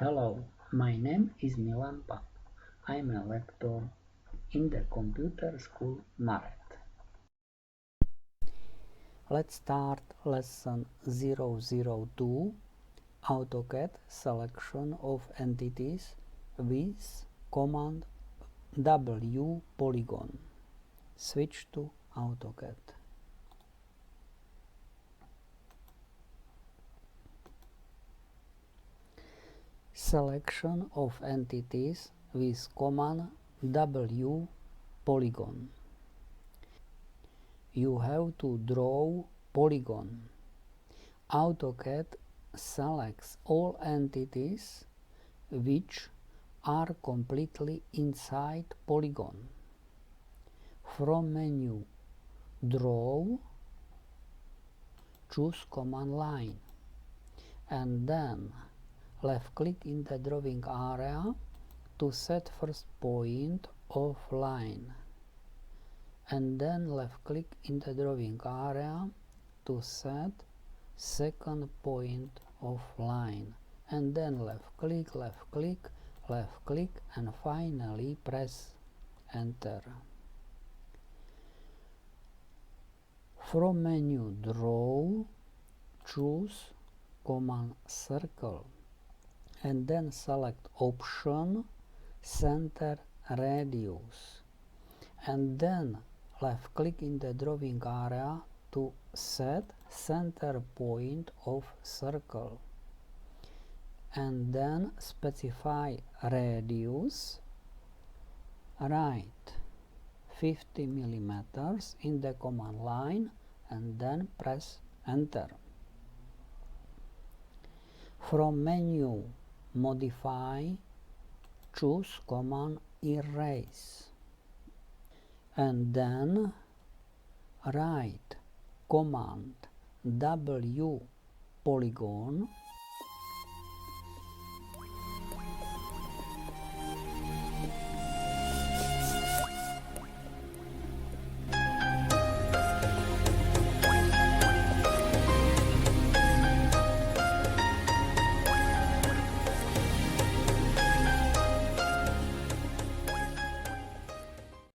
Hello, my name is Milan Pak. I'm a lecturer in the computer school Maret. Let's start lesson 002, AutoCAD selection of entities with command wpolygon. Switch to AutoCAD. Selection of entities with command wpolygon. You have to draw polygon. AutoCAD selects all entities which are completely inside polygon. From menu Draw, choose command line and then left click in the drawing area to set first point of line, and then left click in the drawing area to set second point of line, and then left click, and finally press enter. From menu Draw, choose command Circle and then select option Center Radius, and then left click in the drawing area to set center point of circle, and then specify radius, write 50 millimeters in the command line and then press enter. From menu Modify, choose command Erase and then write command wpolygon